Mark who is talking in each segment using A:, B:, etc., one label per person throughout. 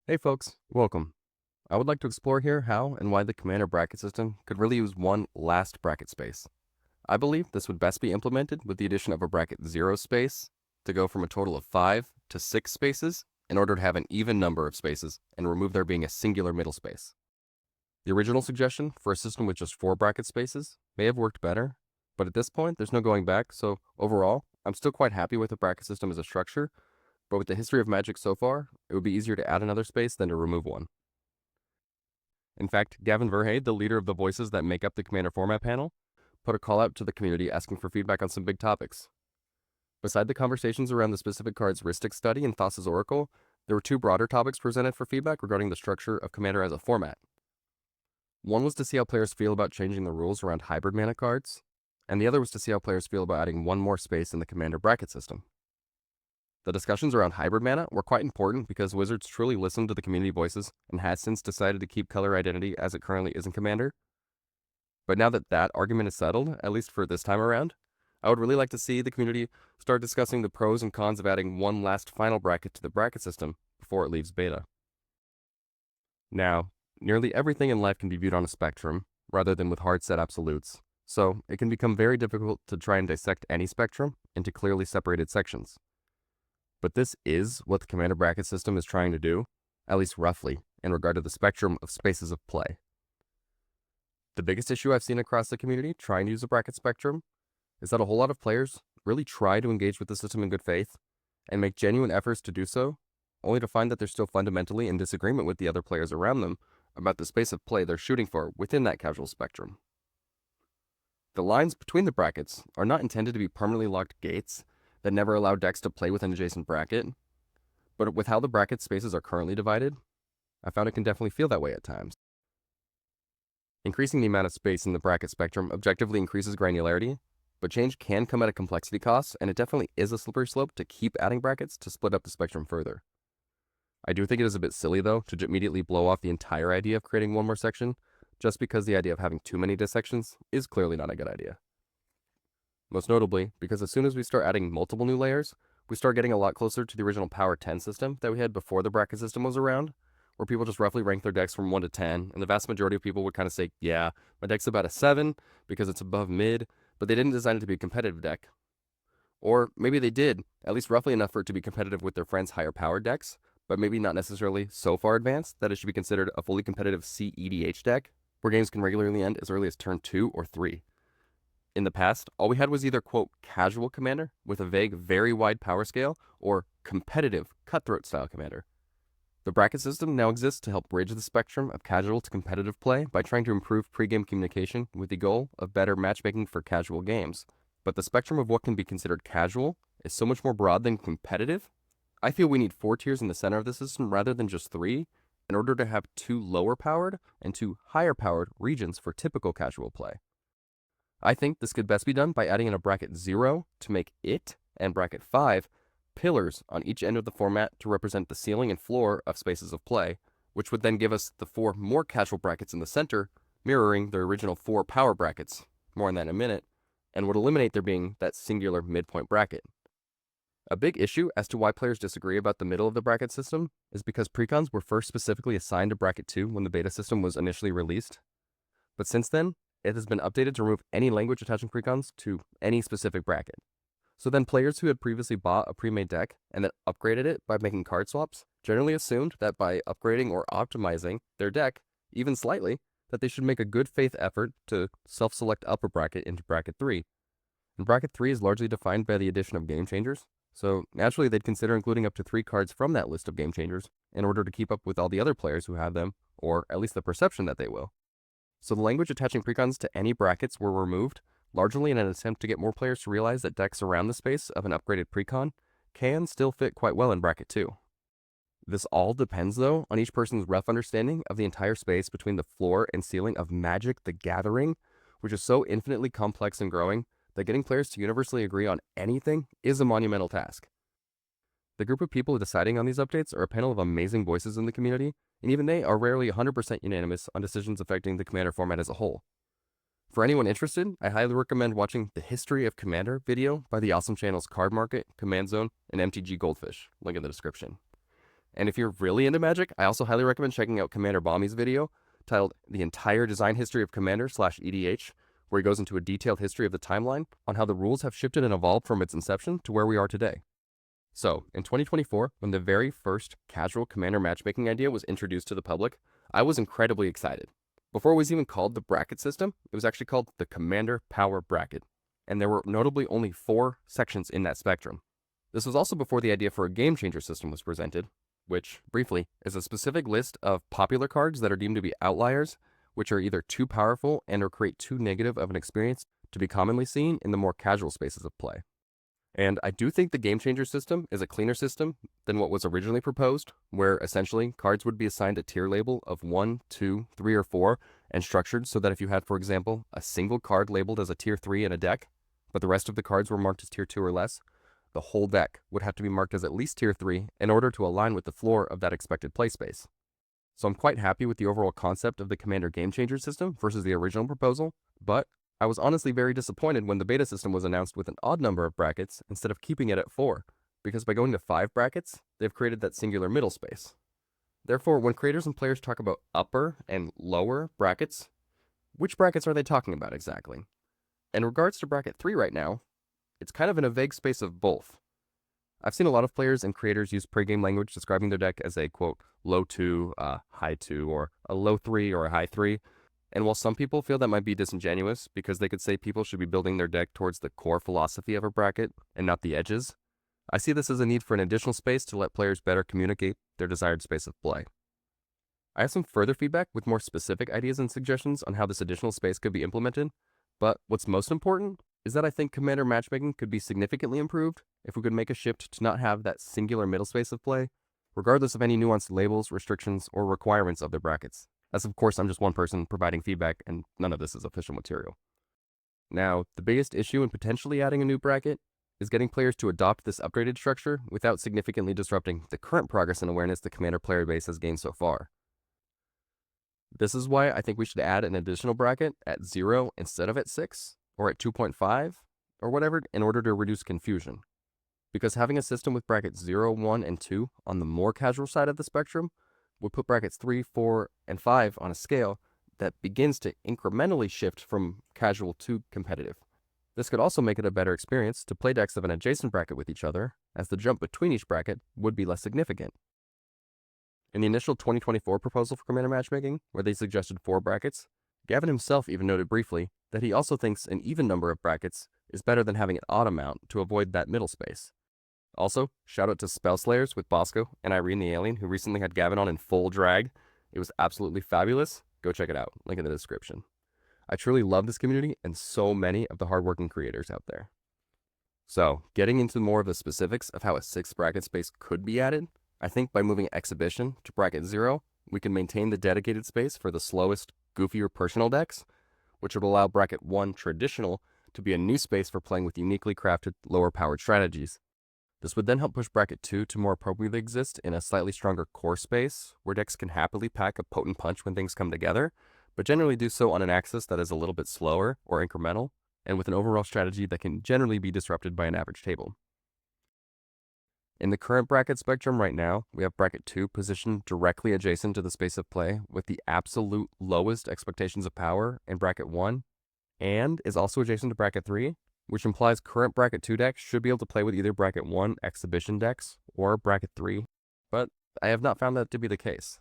A: Hey folks, welcome. I would like to explore here how and why the Commander bracket system could really use one last bracket space. I believe this would best be implemented with the addition of a bracket 0 space to go from a total of 5 to 6 spaces in order to have an even number of spaces and remove there being a singular middle space. The original suggestion for a system with just 4 bracket spaces may have worked better, but at this point there's no going back, so overall, I'm still quite happy with the bracket system as a structure, but with the history of Magic so far, it would be easier to add another space than to remove one. In fact, Gavin Verhey, the leader of the voices that make up the Commander format panel, put a call out to the community asking for feedback on some big topics. Beside the conversations around the specific card's Rhystic study and Thassa's Oracle, there were two broader topics presented for feedback regarding the structure of Commander as a format. One was to see how players feel about changing the rules around hybrid mana cards, and the other was to see how players feel about adding one more space in the Commander bracket system. The discussions around hybrid mana were quite important because Wizards truly listened to the community voices and has since decided to keep color identity as it currently is in Commander. But now that that argument is settled, at least for this time around, I would really like to see the community start discussing the pros and cons of adding one last final bracket to the bracket system before it leaves beta. Now, nearly everything in life can be viewed on a spectrum, rather than with hard set absolutes, so it can become very difficult to try and dissect any spectrum into clearly separated sections. But this is what the Commander bracket system is trying to do, at least roughly, in regard to the spectrum of spaces of play. The biggest issue I've seen across the community trying to use a bracket spectrum is that a whole lot of players really try to engage with the system in good faith and make genuine efforts to do so, only to find that they're still fundamentally in disagreement with the other players around them about the space of play they're shooting for within that casual spectrum. The lines between the brackets are not intended to be permanently locked gates that never allow decks to play with an adjacent bracket, but with how the bracket spaces are currently divided, I found it can definitely feel that way at times. Increasing the amount of space in the bracket spectrum objectively increases granularity, but change can come at a complexity cost, and it definitely is a slippery slope to keep adding brackets to split up the spectrum further. I do think it is a bit silly, though, to immediately blow off the entire idea of creating one more section, just because the idea of having too many dissections is clearly not a good idea. Most notably, because as soon as we start adding multiple new layers, we start getting a lot closer to the original Power 10 system that we had before the bracket system was around, where people just roughly rank their decks from 1 to 10, and the vast majority of people would kind of say, yeah, my deck's about a 7 because it's above mid, but they didn't design it to be a competitive deck. Or maybe they did, at least roughly enough for it to be competitive with their friends' higher powered decks, but maybe not necessarily so far advanced that it should be considered a fully competitive EDH deck, where games can regularly end as early as turn 2 or 3. In the past, all we had was either, quote, casual commander with a vague, very wide power scale, or competitive, cutthroat style commander. The bracket system now exists to help bridge the spectrum of casual to competitive play by trying to improve pregame communication with the goal of better matchmaking for casual games. But the spectrum of what can be considered casual is so much more broad than competitive. I feel we need 4 tiers in the center of the system rather than just 3 in order to have 2 lower powered and 2 higher powered regions for typical casual play. I think this could best be done by adding in a bracket 0 to make it, and bracket 5, pillars on each end of the format to represent the ceiling and floor of spaces of play, which would then give us the 4 more casual brackets in the center, mirroring the original 4 power brackets, more on that in a minute, and would eliminate there being that singular midpoint bracket. A big issue as to why players disagree about the middle of the bracket system is because precons were first specifically assigned to bracket 2 when the beta system was initially released, but since then, it has been updated to remove any language attaching precons to any specific bracket. So then players who had previously bought a pre-made deck and then upgraded it by making card swaps generally assumed that by upgrading or optimizing their deck, even slightly, that they should make a good faith effort to self-select up a bracket into bracket 3. And bracket 3 is largely defined by the addition of Gamechangers, so naturally they'd consider including up to 3 cards from that list of Gamechangers in order to keep up with all the other players who have them, or at least the perception that they will. So the language attaching precons to any brackets were removed, largely in an attempt to get more players to realize that decks around the space of an upgraded precon can still fit quite well in bracket 2. This all depends, though, on each person's rough understanding of the entire space between the floor and ceiling of Magic the Gathering, which is so infinitely complex and growing that getting players to universally agree on anything is a monumental task. The group of people deciding on these updates are a panel of amazing voices in the community, and even they are rarely 100% unanimous on decisions affecting the Commander format as a whole. For anyone interested, I highly recommend watching the History of Commander video by the awesome channels Card Market, Command Zone, and MTG Goldfish, link in the description. And if you're really into Magic, I also highly recommend checking out Commander Bommy's video titled The Entire Design History of Commander/EDH, where he goes into a detailed history of the timeline on how the rules have shifted and evolved from its inception to where we are today. So, in 2024, when the very first casual Commander matchmaking idea was introduced to the public, I was incredibly excited. Before it was even called the bracket system, it was actually called the Commander Power Bracket, and there were notably only 4 sections in that spectrum. This was also before the idea for a Gamechanger system was presented, which, briefly, is a specific list of popular cards that are deemed to be outliers, which are either too powerful and or create too negative of an experience to be commonly seen in the more casual spaces of play. And I do think the Gamechanger system is a cleaner system than what was originally proposed, where essentially cards would be assigned a tier label of 1, 2, 3, or 4, and structured so that if you had, for example, a single card labeled as a tier 3 in a deck, but the rest of the cards were marked as tier 2 or less, the whole deck would have to be marked as at least tier 3 in order to align with the floor of that expected play space. So I'm quite happy with the overall concept of the Commander Gamechanger system versus the original proposal, but I was honestly very disappointed when the beta system was announced with an odd number of brackets instead of keeping it at 4, because by going to 5 brackets, they've created that singular middle space. Therefore, when creators and players talk about upper and lower brackets, which brackets are they talking about exactly? In regards to bracket 3 right now, it's kind of in a vague space of both. I've seen a lot of players and creators use pre-game language describing their deck as a, quote, low 2, high 2, or a low 3 or a high 3. And while some people feel that might be disingenuous because they could say people should be building their deck towards the core philosophy of a bracket and not the edges, I see this as a need for an additional space to let players better communicate their desired space of play. I have some further feedback with more specific ideas and suggestions on how this additional space could be implemented, but what's most important is that I think Commander matchmaking could be significantly improved if we could make a shift to not have that singular middle space of play, regardless of any nuanced labels, restrictions, or requirements of their brackets. As of course, I'm just one person providing feedback, and none of this is official material. Now, the biggest issue in potentially adding a new bracket is getting players to adopt this upgraded structure without significantly disrupting the current progress and awareness the Commander player base has gained so far. This is why I think we should add an additional bracket at 0 instead of at 6, or at 2.5, or whatever, in order to reduce confusion. Because having a system with brackets 0, 1, and 2 on the more casual side of the spectrum would put brackets 3, 4, and 5 on a scale that begins to incrementally shift from casual to competitive. This could also make it a better experience to play decks of an adjacent bracket with each other, as the jump between each bracket would be less significant. In the initial 2024 proposal for Commander matchmaking, where they suggested 4 brackets, Gavin himself even noted briefly that he also thinks an even number of brackets is better than having an odd amount to avoid that middle space. Also, shout out to Spellslayers with Bosco and Irene the Alien, who recently had Gavin on in full drag. It was absolutely fabulous. Go check it out. Link in the description. I truly love this community and so many of the hardworking creators out there. So, getting into more of the specifics of how a 6th bracket space could be added, I think by moving Exhibition to bracket 0, we can maintain the dedicated space for the slowest, goofier personal decks, which would allow bracket 1 Traditional to be a new space for playing with uniquely crafted, lower-powered strategies. This would then help push bracket 2 to more appropriately exist in a slightly stronger core space, where decks can happily pack a potent punch when things come together, but generally do so on an axis that is a little bit slower or incremental, and with an overall strategy that can generally be disrupted by an average table. In the current bracket spectrum right now, we have bracket 2 positioned directly adjacent to the space of play with the absolute lowest expectations of power in bracket 1, and is also adjacent to bracket 3, which implies current bracket 2 decks should be able to play with either bracket 1 Exhibition decks or bracket 3, but I have not found that to be the case.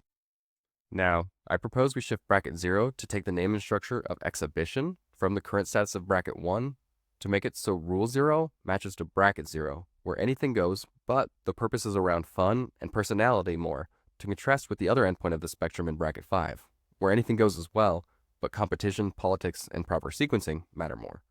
A: Now, I propose we shift bracket 0 to take the name and structure of Exhibition from the current status of bracket 1 to make it so Rule 0 matches to bracket 0, where anything goes, but the purpose is around fun and personality more, to contrast with the other endpoint of the spectrum in bracket 5, where anything goes as well, but competition, politics, and proper sequencing matter more.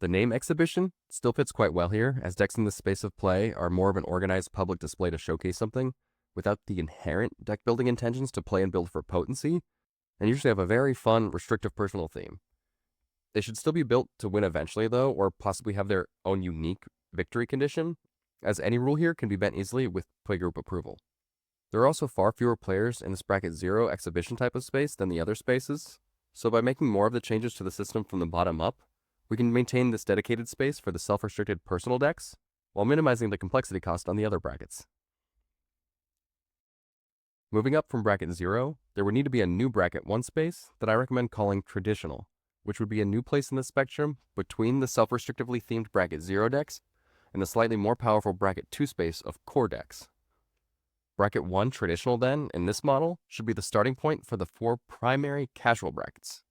A: The name Exhibition still fits quite well here, as decks in the space of play are more of an organized public display to showcase something, without the inherent deck-building intentions to play and build for potency, and usually have a very fun, restrictive personal theme. They should still be built to win eventually, though, or possibly have their own unique victory condition, as any rule here can be bent easily with playgroup approval. There are also far fewer players in this bracket 0 Exhibition type of space than the other spaces, so by making more of the changes to the system from the bottom up, we can maintain this dedicated space for the self-restricted personal decks, while minimizing the complexity cost on the other brackets. Moving up from bracket 0, there would need to be a new bracket 1 space that I recommend calling traditional, which would be a new place in the spectrum between the self-restrictively themed bracket 0 decks and the slightly more powerful bracket 2 space of core decks. Bracket 1 traditional then, in this model, should be the starting point for the 4 primary casual brackets.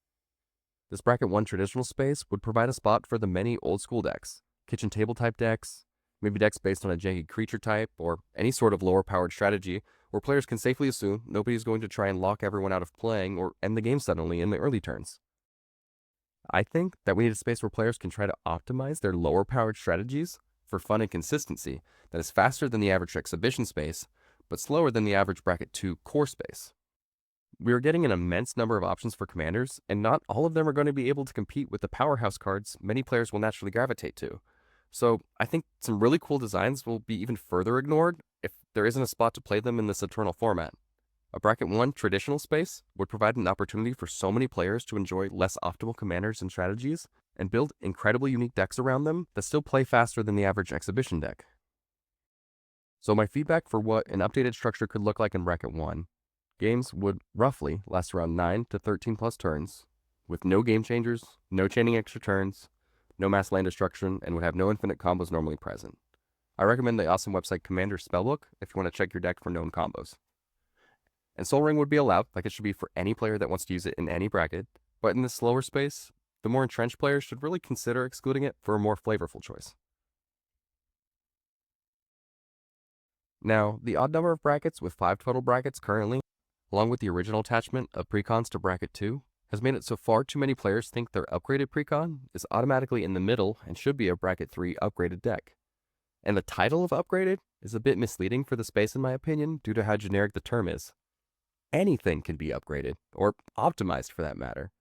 A: This bracket 1 traditional space would provide a spot for the many old school decks, kitchen table type decks, maybe decks based on a janky creature type, or any sort of lower powered strategy where players can safely assume nobody's going to try and lock everyone out of playing or end the game suddenly in the early turns. I think that we need a space where players can try to optimize their lower powered strategies for fun and consistency that is faster than the average exhibition space, but slower than the average bracket 2 core space. We are getting an immense number of options for commanders, and not all of them are going to be able to compete with the powerhouse cards many players will naturally gravitate to. So I think some really cool designs will be even further ignored if there isn't a spot to play them in this eternal format. A bracket 1 traditional space would provide an opportunity for so many players to enjoy less optimal commanders and strategies, and build incredibly unique decks around them that still play faster than the average exhibition deck. So my feedback for what an updated structure could look like in bracket 1. Games would roughly last around 9 to 13 plus turns, with no game changers, no chaining extra turns, no mass land destruction, and would have no infinite combos normally present. I recommend the awesome website Commander Spellbook if you want to check your deck for known combos. And Soul Ring would be allowed, like it should be for any player that wants to use it in any bracket, but in this slower space, the more entrenched players should really consider excluding it for a more flavorful choice. Now, the odd number of brackets with 5 total brackets currently, along with the original attachment of precons to bracket 2, has made it so far too many players think their upgraded precon is automatically in the middle and should be a bracket 3 upgraded deck. And the title of upgraded is a bit misleading for the space in my opinion due to how generic the term is. Anything can be upgraded, or optimized for that matter.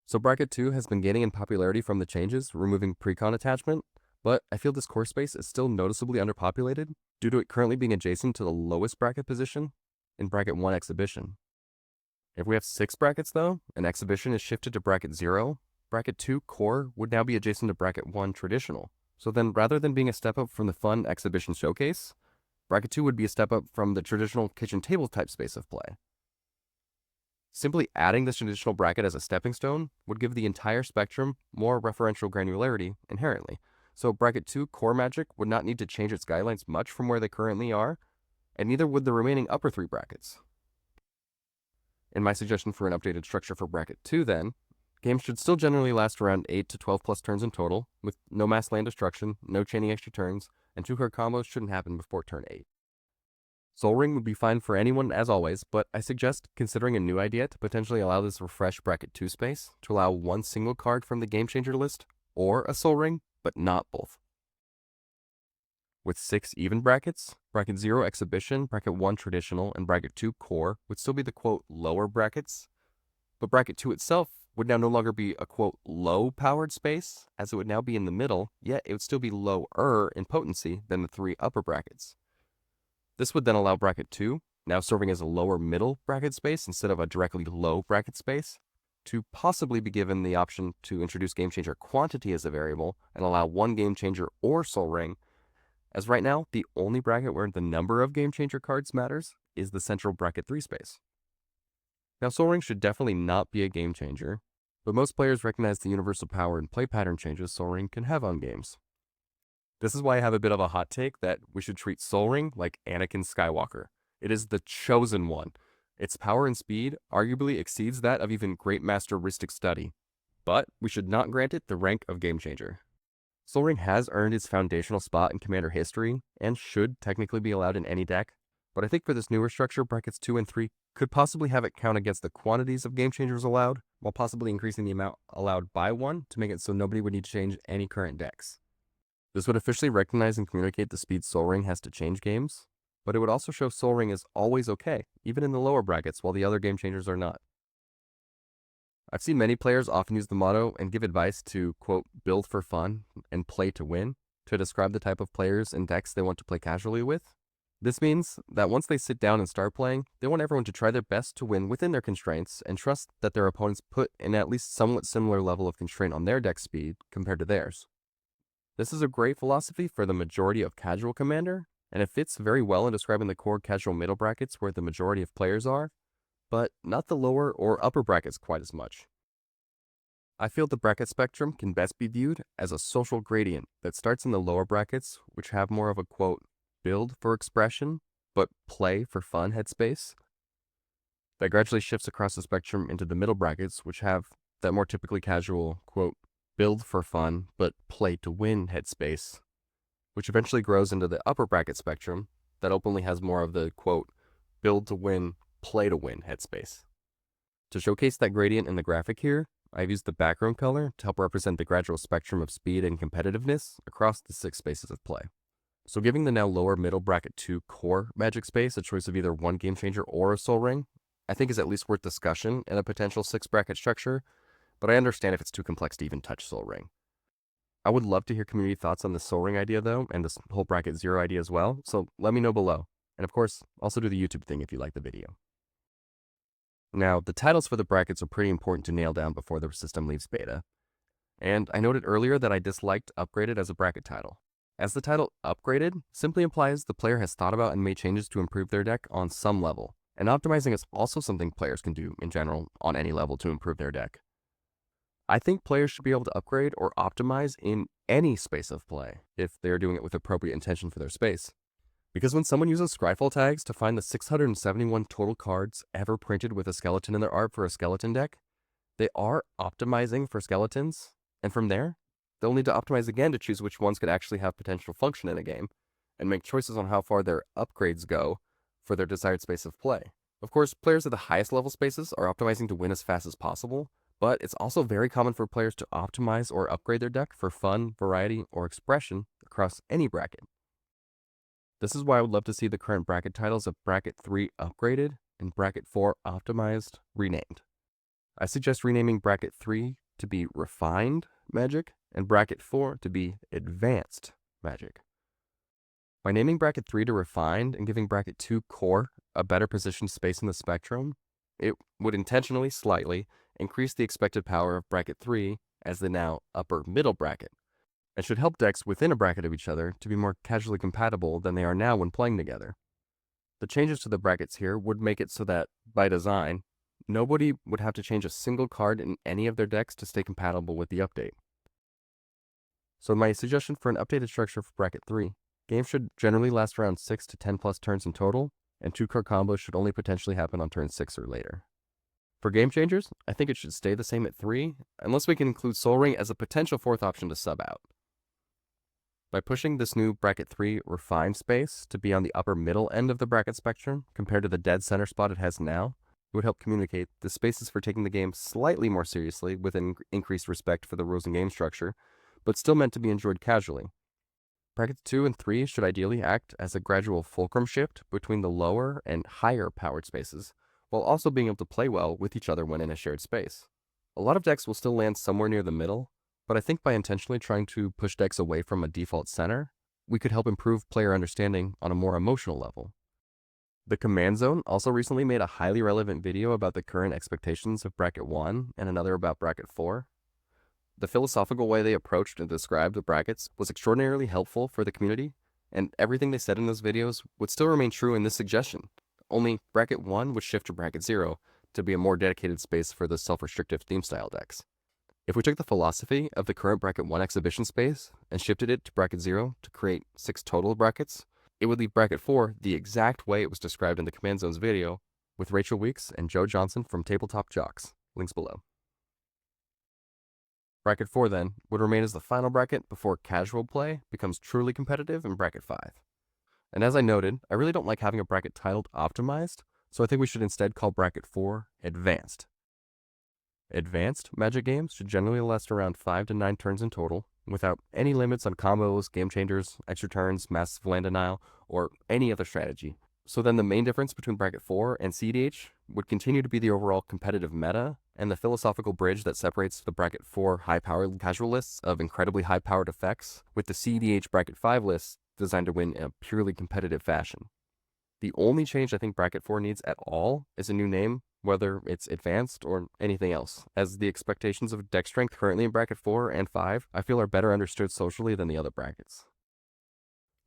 A: So bracket 2 has been gaining in popularity from the changes, removing precon attachment, but I feel this core space is still noticeably underpopulated due to it currently being adjacent to the lowest bracket position in bracket 1 exhibition. If we have 6 brackets though, and exhibition is shifted to bracket 0, bracket 2 core would now be adjacent to bracket 1 traditional. So then rather than being a step up from the fun exhibition showcase, bracket 2 would be a step up from the traditional kitchen table type space of play. Simply adding this traditional bracket as a stepping stone would give the entire spectrum more referential granularity inherently. So bracket 2 core Magic would not need to change its guidelines much from where they currently are, and neither would the remaining upper 3 brackets. In my suggestion for an updated structure for bracket 2 then, games should still generally last around 8 to 12 plus turns in total, with no mass land destruction, no chaining extra turns, and 2-card combos shouldn't happen before turn 8. Soul Ring would be fine for anyone as always, but I suggest considering a new idea to potentially allow this refresh bracket 2 space to allow one single card from the Gamechanger list, or a Soul Ring, but not both. With 6 even brackets, bracket 0 exhibition, bracket 1 traditional, and bracket 2 core would still be the quote lower brackets, but bracket 2 itself would now no longer be a quote low powered space, as it would now be in the middle, yet it would still be lower in potency than the 3 upper brackets. This would then allow bracket 2, now serving as a lower middle bracket space instead of a directly low bracket space, to possibly be given the option to introduce Game Changer quantity as a variable and allow one Game Changer or Soul Ring, as right now, the only bracket where the number of Game Changer cards matters is the central bracket 3 space. Now Soul Ring should definitely not be a Game Changer, but most players recognize the universal power and play pattern changes Soul Ring can have on games. This is why I have a bit of a hot take that we should treat Soul Ring like Anakin Skywalker. It is the chosen one. Its power and speed arguably exceeds that of even Great Master Rhystic Study, but we should not grant it the rank of Game Changer. Soul Ring has earned its foundational spot in Commander history, and should technically be allowed in any deck, but I think for this newer structure, brackets 2 and 3 could possibly have it count against the quantities of Game Changers allowed, while possibly increasing the amount allowed by one to make it so nobody would need to change any current decks. This would officially recognize and communicate the speed Soul Ring has to change games, but it would also show Soul Ring is always okay, even in the lower brackets while the other Game Changers are not. I've seen many players often use the motto and give advice to, quote, build for fun and play to win, to describe the type of players and decks they want to play casually with. This means that once they sit down and start playing, they want everyone to try their best to win within their constraints and trust that their opponents put in at least somewhat similar level of constraint on their deck speed compared to theirs. This is a great philosophy for the majority of casual Commander, and it fits very well in describing the core casual middle brackets where the majority of players are, but not the lower or upper brackets quite as much. I feel the bracket spectrum can best be viewed as a social gradient that starts in the lower brackets, which have more of a quote, build for expression, but play for fun headspace, that gradually shifts across the spectrum into the middle brackets, which have that more typically casual, quote, build for fun, but play to win headspace, which eventually grows into the upper bracket spectrum that openly has more of the, quote, build to win, play to win headspace. To showcase that gradient in the graphic here, I've used the background color to help represent the gradual spectrum of speed and competitiveness across the 6 spaces of play. So giving the now lower middle bracket 2 core Magic space a choice of either one Game Changer or a Soul Ring, I think is at least worth discussion in a potential 6 bracket structure, but I understand if it's too complex to even touch Soul Ring. I would love to hear community thoughts on the Soul Ring idea though, and this whole bracket 0 idea as well, so let me know below. And of course, also do the YouTube thing if you like the video. Now, the titles for the brackets are pretty important to nail down before the system leaves beta. And I noted earlier that I disliked Upgraded as a bracket title, as the title Upgraded simply implies the player has thought about and made changes to improve their deck on some level, and optimizing is also something players can do in general on any level to improve their deck. I think players should be able to upgrade or optimize in any space of play if they are doing it with appropriate intention for their space. Because when someone uses Scryfall tags to find the 671 total cards ever printed with a skeleton in their art for a skeleton deck, they are optimizing for skeletons, and from there, they'll need to optimize again to choose which ones could actually have potential function in a game, and make choices on how far their upgrades go for their desired space of play. Of course, players at the highest level spaces are optimizing to win as fast as possible, but it's also very common for players to optimize or upgrade their deck for fun, variety, or expression across any bracket. This is why I would love to see the current bracket titles of Bracket 3 Upgraded and Bracket 4 Optimized renamed. I suggest renaming Bracket 3 to be Refined Magic and Bracket 4 to be Advanced Magic. By naming Bracket 3 to Refined and giving Bracket 2 Core a better positioned space in the spectrum, it would intentionally, slightly, increase the expected power of Bracket 3 as the now upper middle bracket, and should help decks within a bracket of each other to be more casually compatible than they are now when playing together. The changes to the brackets here would make it so that, by design, nobody would have to change a single card in any of their decks to stay compatible with the update. So my suggestion for an updated structure for Bracket 3, games should generally last around 6 to 10 plus turns in total, and 2-card combos should only potentially happen on turn 6 or later. For Gamechangers, I think it should stay the same at 3, unless we can include Soul Ring as a potential 4th option to sub out. By pushing this new Bracket 3 Refined space to be on the upper middle end of the bracket spectrum compared to the dead center spot it has now, it would help communicate the spaces for taking the game slightly more seriously with an increased respect for the rules and game structure, but still meant to be enjoyed casually. Brackets 2 and 3 should ideally act as a gradual fulcrum shift between the lower and higher powered spaces, while also being able to play well with each other when in a shared space. A lot of decks will still land somewhere near the middle, but I think by intentionally trying to push decks away from a default center, we could help improve player understanding on a more emotional level. The Command Zone also recently made a highly relevant video about the current expectations of Bracket 1 and another about Bracket 4. The philosophical way they approached and described the brackets was extraordinarily helpful for the community, and everything they said in those videos would still remain true in this suggestion, only Bracket 1 would shift to Bracket 0 to be a more dedicated space for the self-restrictive theme style decks. If we took the philosophy of the current Bracket 1 exhibition space and shifted it to Bracket 0 to create 6 total brackets, it would leave Bracket 4 the exact way it was described in the Command Zone's video, with Rachel Weeks and Joe Johnson from Tabletop Jocks, links below. Bracket 4 then would remain as the final bracket before casual play becomes truly competitive in Bracket 5. And as I noted, I really don't like having a bracket titled Optimized, so I think we should instead call Bracket 4 Advanced. Advanced Magic games should generally last around 5 to 9 turns in total, without any limits on combos, game changers, extra turns, massive land denial, or any other strategy. So then the main difference between Bracket 4 and EDH would continue to be the overall competitive meta, and the philosophical bridge that separates the Bracket 4 high-powered casual lists of incredibly high-powered effects with the EDH Bracket 5 lists designed to win in a purely competitive fashion. The only change I think Bracket 4 needs at all is a new name, whether it's advanced or anything else, as the expectations of deck strength currently in Bracket 4 and 5 I feel are better understood socially than the other brackets.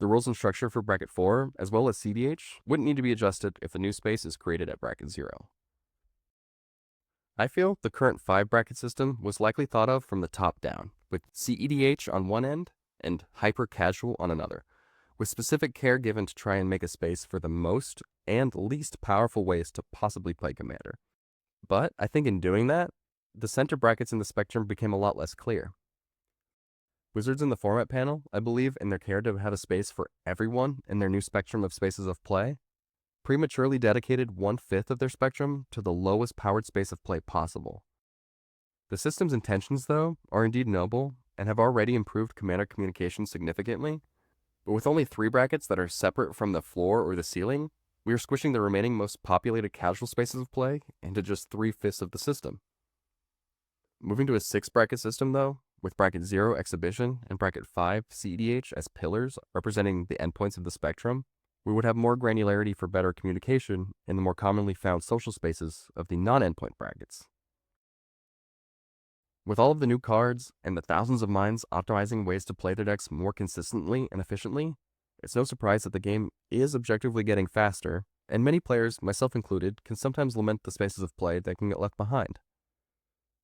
A: The rules and structure for bracket 4, as well as CDH, wouldn't need to be adjusted if a new space is created at bracket 0. I feel the current 5 bracket system was likely thought of from the top down, with CEDH on one end and hyper casual on another, with specific care given to try and make a space for the most and least powerful ways to possibly play Commander. But I think in doing that, the center brackets in the spectrum became a lot less clear. Wizards in the format panel, I believe, in their care to have a space for everyone in their new spectrum of spaces of play, prematurely dedicated 1/5 of their spectrum to the lowest powered space of play possible. The system's intentions, though, are indeed noble and have already improved Commander communication significantly, but with only 3 brackets that are separate from the floor or the ceiling, we are squishing the remaining most populated casual spaces of play into just 3/5 of the system. Moving to a 6 bracket system, though, with bracket 0 Exhibition and bracket 5 CEDH as pillars representing the endpoints of the spectrum, we would have more granularity for better communication in the more commonly found social spaces of the non-endpoint brackets. With all of the new cards and the thousands of minds optimizing ways to play their decks more consistently and efficiently, it's no surprise that the game is objectively getting faster, and many players, myself included, can sometimes lament the spaces of play that can get left behind.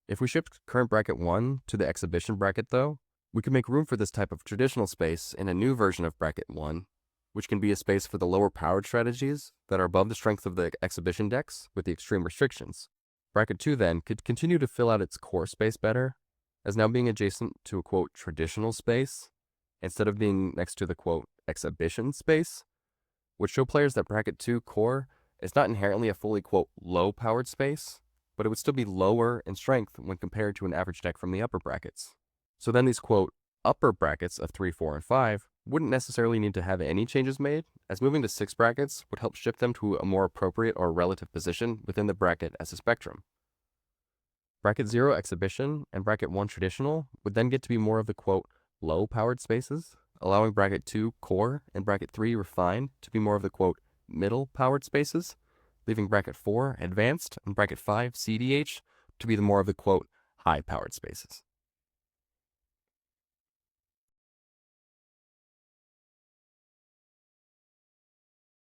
A: If we shift current bracket 1 to the exhibition bracket, though, we can make room for this type of traditional space in a new version of bracket 1, which can be a space for the lower powered strategies that are above the strength of the exhibition decks with the extreme restrictions. Bracket 2 then could continue to fill out its core space better, as now being adjacent to a quote traditional space, instead of being next to the quote exhibition space, would show players that bracket 2 core is not inherently a fully quote low powered space, but it would still be lower in strength when compared to an average deck from the upper brackets. So then these quote upper brackets of 3, 4, and 5 wouldn't necessarily need to have any changes made, as moving to 6 brackets would help shift them to a more appropriate or relative position within the bracket as a spectrum. Bracket 0 Exhibition and bracket 1 Traditional would then get to be more of the quote low powered spaces, allowing bracket 2 Core and bracket 3 Refined to be more of the quote middle powered spaces, leaving bracket 4 Advanced and bracket 5 CDH to be the more of the quote high powered spaces.